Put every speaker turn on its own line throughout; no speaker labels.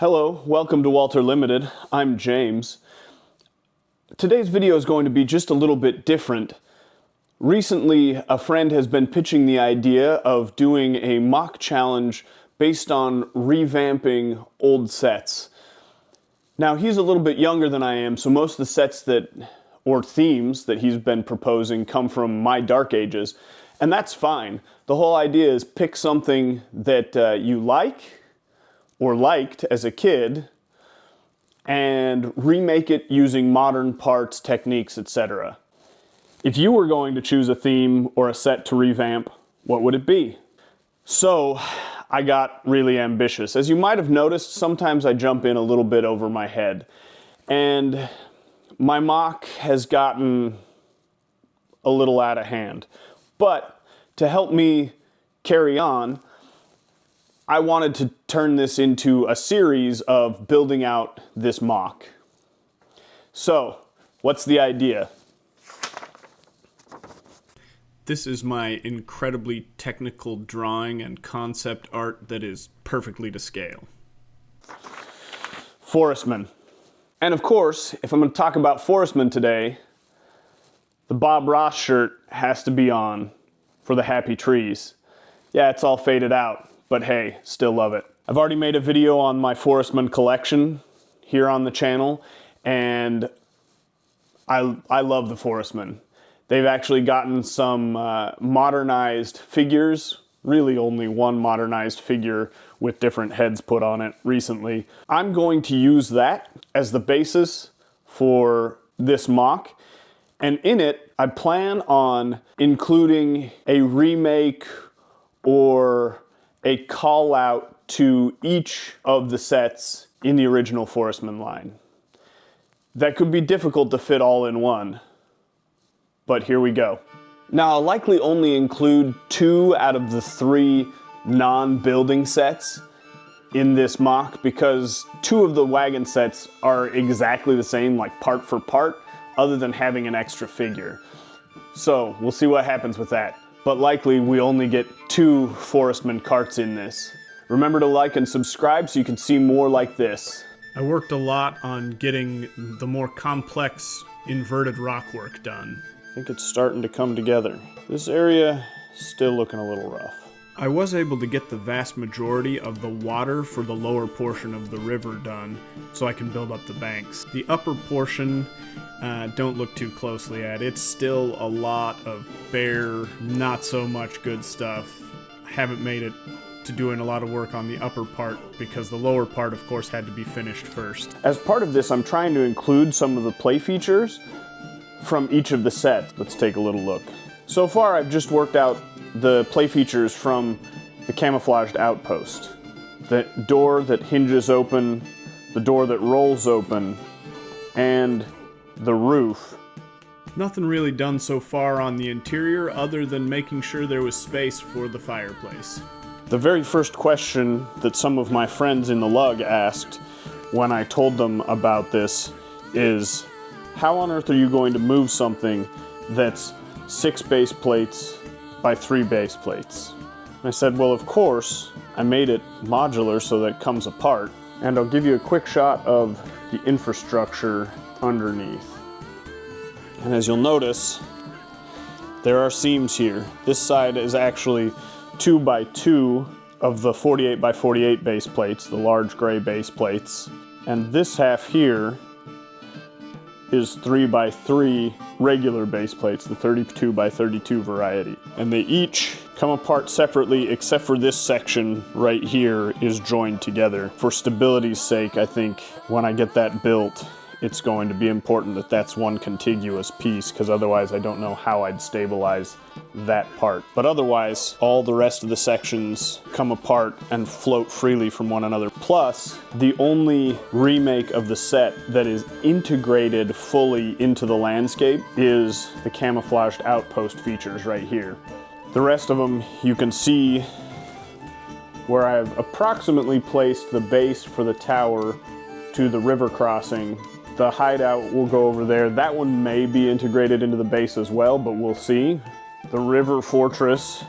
Hello, welcome to Walter Limited. I'm James. Today's video is going to be just a little bit different. Recently, a friend has been pitching the idea of doing a mock challenge based on revamping old sets. Now, he's a little bit younger than I am, so most of the sets or themes that he's been proposing come from my dark ages, and that's fine. The whole idea is pick something that you like or liked as a kid and remake it using modern parts, techniques, etc. If you were going to choose a theme or a set to revamp, what would it be? So I got really ambitious. As you might have noticed, sometimes I jump in a little bit over my head, and my mock has gotten a little out of hand. But to help me carry on, I wanted to turn this into a series of building out this mock. So, what's the idea? This is my incredibly technical drawing and concept art that is perfectly to scale. Forestmen. And of course, if I'm going to talk about Forestmen today, the Bob Ross shirt has to be on for the happy trees. Yeah, it's all faded out, but hey, still love it. I've already made a video on my Forestmen collection here on the channel, and I love the Forestmen. They've actually gotten some modernized figures, really only one modernized figure with different heads put on it recently. I'm going to use that as the basis for this mock, and in it I plan on including a remake or a call out to each of the sets in the original Forestmen line. That could be difficult to fit all in one, but here we go. Now, I'll likely only include 2 out of the 3 non-building sets in this mock because 2 of the wagon sets are exactly the same, like part for part, other than having an extra figure. So we'll see what happens with that. But likely we only get 2 Forestmen carts in this. Remember to like and subscribe so you can see more like this. I worked a lot on getting the more complex inverted rock work done. I think it's starting to come together. This area is still looking a little rough. I was able to get the vast majority of the water for the lower portion of the river done so I can build up the banks. The upper portion, don't look too closely at. It's still a lot of bare, not so much good stuff. I haven't made it to doing a lot of work on the upper part because the lower part, of course, had to be finished first. As part of this, I'm trying to include some of the play features from each of the sets. Let's take a little look. So far, I've just worked out the play features from the camouflaged outpost. The door that hinges open, the door that rolls open, and the roof. Nothing really done so far on the interior other than making sure there was space for the fireplace. The very first question that some of my friends in the lug asked when I told them about this is, how on earth are you going to move something that's 6 base plates by 3 base plates? And I said, well, of course, I made it modular so that it comes apart. And I'll give you a quick shot of the infrastructure underneath. And as you'll notice, there are seams here. This side is actually 2 by 2 of the 48 by 48 base plates, the large gray base plates. And this half here is 3 by 3 regular base plates, the 32 by 32 variety. And they each come apart separately except for this section right here is joined together. For stability's sake, I think when I get that built, it's going to be important that that's one contiguous piece, because otherwise I don't know how I'd stabilize that part. But otherwise, all the rest of the sections come apart and float freely from one another. Plus, the only remake of the set that is integrated fully into the landscape is the camouflaged outpost features right here. The rest of them, you can see where I've approximately placed the base for the tower to the river crossing. The hideout will go over there. That one may be integrated into the base as well, but we'll see. The river fortress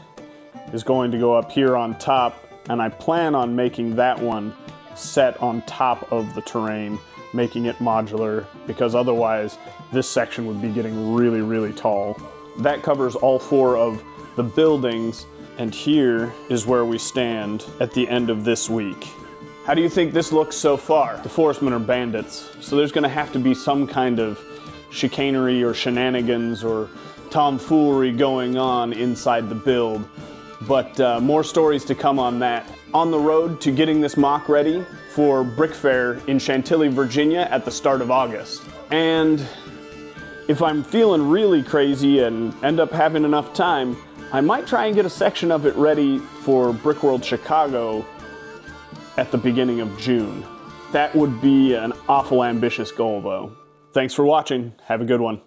is going to go up here on top, and I plan on making that one set on top of the terrain, making it modular, because otherwise this section would be getting really, really tall. That covers all 4 of the buildings, and here is where we stand at the end of this week. How do you think this looks so far? The Forestmen are bandits, so there's gonna have to be some kind of chicanery or shenanigans or tomfoolery going on inside the build, but more stories to come on that. On the road to getting this MOC ready for BrickFair in Chantilly, Virginia at the start of August. And if I'm feeling really crazy and end up having enough time, I might try and get a section of it ready for Brickworld Chicago at the beginning of June. That would be an awful ambitious goal though. Thanks for watching. Have a good one.